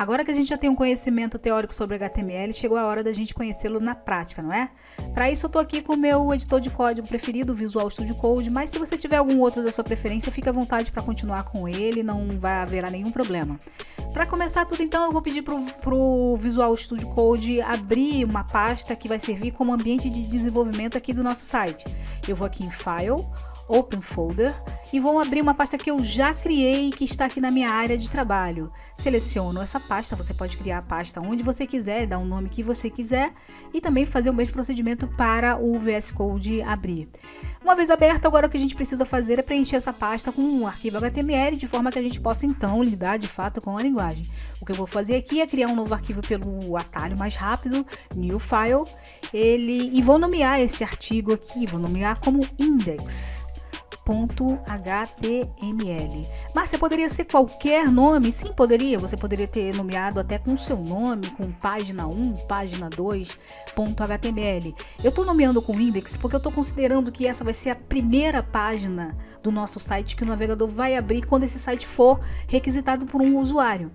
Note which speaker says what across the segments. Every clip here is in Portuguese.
Speaker 1: Agora que a gente já tem um conhecimento teórico sobre HTML, chegou a hora da gente conhecê-lo na prática, não é? Para isso eu estou aqui com o meu editor de código preferido, o Visual Studio Code, mas se você tiver algum outro da sua preferência, fique à vontade para continuar com ele, não vai haver nenhum problema. Para começar tudo então, eu vou pedir para o Visual Studio Code abrir uma pasta que vai servir como ambiente de desenvolvimento aqui do nosso site. Eu vou aqui em File, Open Folder, e vou abrir uma pasta que eu já criei e que está aqui na minha área de trabalho. Seleciono essa pasta, você pode criar a pasta onde você quiser, dar um nome que você quiser e também fazer o mesmo procedimento para o VS Code abrir. Uma vez aberto, agora o que a gente precisa fazer é preencher essa pasta com um arquivo HTML de forma que a gente possa então lidar de fato com a linguagem. O que eu vou fazer aqui é criar um novo arquivo pelo atalho mais rápido, New File, e vou nomear esse artigo aqui, vou nomear como index.html. Márcia, poderia ser qualquer nome? Sim, poderia. Você poderia ter nomeado até com o seu nome, com página 1, página 2.html. Eu estou nomeando com index porque eu estou considerando que essa vai ser a primeira página do nosso site que o navegador vai abrir quando esse site for requisitado por um usuário.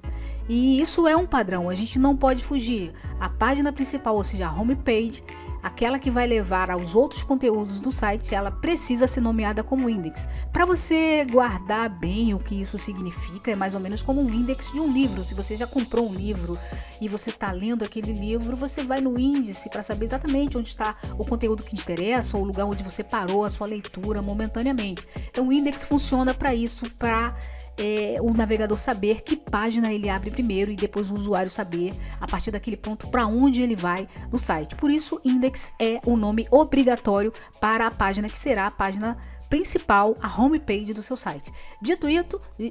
Speaker 1: E isso é um padrão, a gente não pode fugir. A página principal, ou seja, a homepage, aquela que vai levar aos outros conteúdos do site, ela precisa ser nomeada como index. Para você guardar bem o que isso significa, é mais ou menos como um index de um livro. Se você já comprou um livro e você está lendo aquele livro, você vai no índice para saber exatamente onde está o conteúdo que te interessa ou o lugar onde você parou a sua leitura momentaneamente. Então o index funciona para isso, para o navegador saber que página ele abre primeiro e depois o usuário saber a partir daquele ponto para onde ele vai no site. Por isso, index é o nome obrigatório para a página que será a página principal, a homepage do seu site. Dito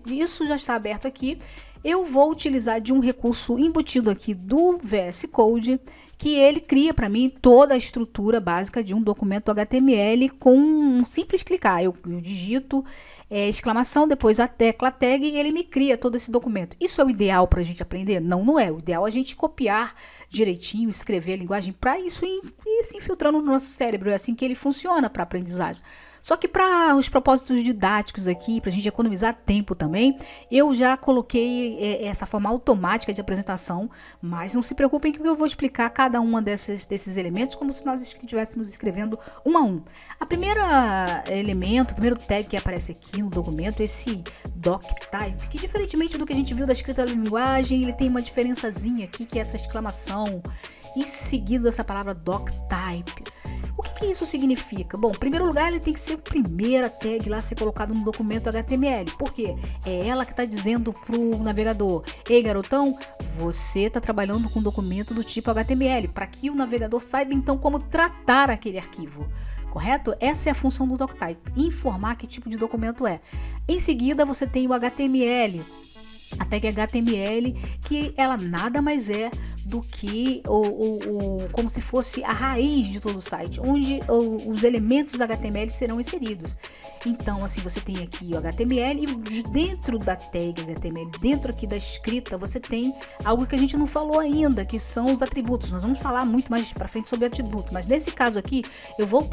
Speaker 1: isso já está aberto aqui. Eu vou utilizar de um recurso embutido aqui do VS Code, que ele cria para mim toda a estrutura básica de um documento HTML com um simples clicar. Eu digito exclamação, depois a tecla tag e ele me cria todo esse documento. Isso é o ideal para a gente aprender? Não, não é. O ideal é a gente copiar direitinho, escrever a linguagem para isso ir se infiltrando no nosso cérebro. É assim que ele funciona para a aprendizagem. Só que para os propósitos didáticos aqui, para a gente economizar tempo também, eu já coloquei essa forma automática de apresentação, mas não se preocupem que eu vou explicar cada uma desses elementos como se nós estivéssemos escrevendo um a um. A primeira elemento, o primeiro tag que aparece aqui no documento é esse doctype, que diferentemente do que a gente viu da escrita da linguagem, ele tem uma diferençazinha aqui, que é essa exclamação e seguido dessa palavra doctype. O que isso significa? Bom, em primeiro lugar, ele tem que ser a primeira tag lá a ser colocado no documento HTML. Por quê? É ela que está dizendo para o navegador: ei, garotão, você está trabalhando com um documento do tipo HTML, para que o navegador saiba então como tratar aquele arquivo. Correto? Essa é a função do doctype, informar que tipo de documento é. Em seguida, você tem o HTML. A tag HTML, que ela nada mais é do que como se fosse a raiz de todo o site, onde os elementos HTML serão inseridos. Então, assim, você tem aqui o HTML e dentro da tag HTML, dentro aqui da escrita, você tem algo que a gente não falou ainda, que são os atributos. Nós vamos falar muito mais para frente sobre atributos, mas nesse caso aqui, eu vou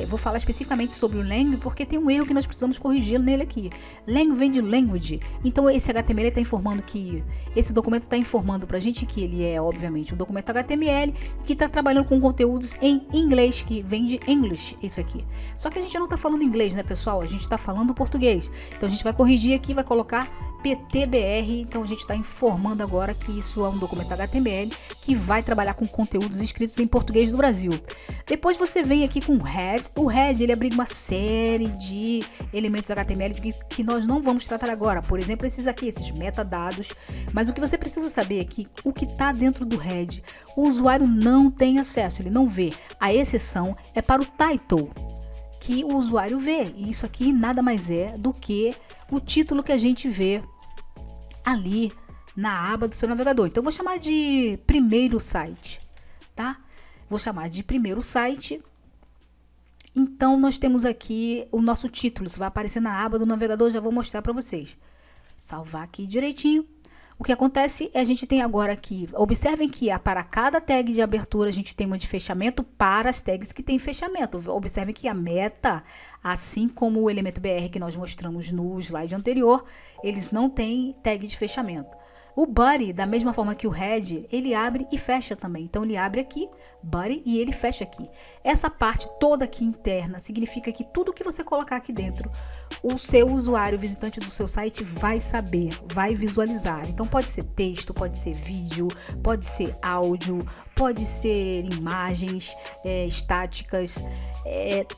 Speaker 1: vou falar especificamente sobre o lang, porque tem um erro que nós precisamos corrigir nele aqui. Lang vem de language. Então, esse HTML está informando que esse documento está informando para a gente que ele é, obviamente, um documento HTML que está trabalhando com conteúdos em inglês, que vem de English, isso aqui. Só que a gente não está falando inglês, né, pessoal? A gente está falando português. Então a gente vai corrigir aqui, vai colocar PTBR. Então a gente está informando agora que isso é um documento HTML que vai trabalhar com conteúdos escritos em português do Brasil. Depois você vem aqui com o head. O head, ele abriga uma série de elementos HTML que nós não vamos tratar agora. Por exemplo, esses aqui, esses metadados. Mas o que você precisa saber é que o que está dentro do head, o usuário não tem acesso, ele não vê. A exceção é para o title, que o usuário vê. E isso aqui nada mais é do que o título que a gente vê ali na aba do seu navegador. Então eu vou chamar de primeiro site, tá? Vou chamar de primeiro site. Então nós temos aqui o nosso título, isso vai aparecer na aba do navegador, já vou mostrar para vocês. Salvar aqui direitinho. O que acontece é a gente tem agora aqui, observem que para cada tag de abertura a gente tem uma de fechamento para as tags que tem fechamento. Observem que a meta, assim como o elemento BR que nós mostramos no slide anterior, eles não têm tag de fechamento. O body, da mesma forma que o head, ele abre e fecha também. Então ele abre aqui, body, e ele fecha aqui. Essa parte toda aqui interna significa que tudo que você colocar aqui dentro, o seu usuário, o visitante do seu site vai saber, vai visualizar. Então pode ser texto, pode ser vídeo, pode ser áudio, pode ser imagens estáticas.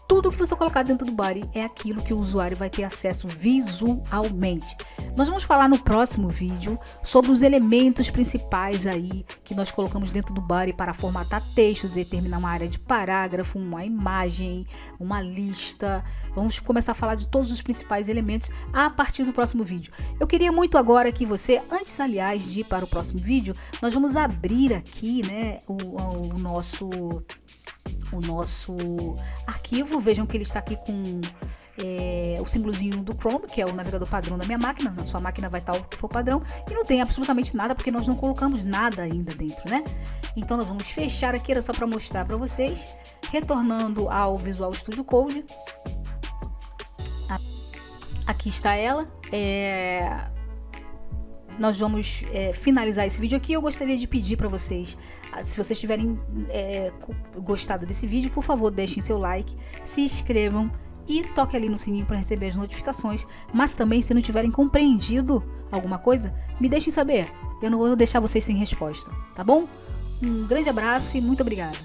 Speaker 1: Tudo que você colocar dentro do body é aquilo que o usuário vai ter acesso visualmente. Nós vamos falar no próximo vídeo sobre os elementos principais aí que nós colocamos dentro do body para formatar texto, determinar uma área de parágrafo, uma imagem, uma lista. Vamos começar a falar de todos os principais elementos a partir do próximo vídeo. Eu queria muito agora que você, antes aliás de ir para o próximo vídeo, nós vamos abrir aqui, né, o nosso arquivo. Vejam que ele está aqui com o símbolozinho do Chrome, que é o navegador padrão da minha máquina. Na sua máquina vai estar o que for padrão, e não tem absolutamente nada porque nós não colocamos nada ainda dentro, né? Então nós vamos fechar aqui, era só para mostrar para vocês. Retornando ao Visual Studio Code, aqui está ela. Nós vamos finalizar esse vídeo aqui. Eu gostaria de pedir para vocês, se vocês tiverem gostado desse vídeo, por favor, deixem seu like, se inscrevam e toque ali no sininho para receber as notificações. Mas também, se não tiverem compreendido alguma coisa, me deixem saber. Eu não vou deixar vocês sem resposta, tá bom? Um grande abraço e muito obrigada.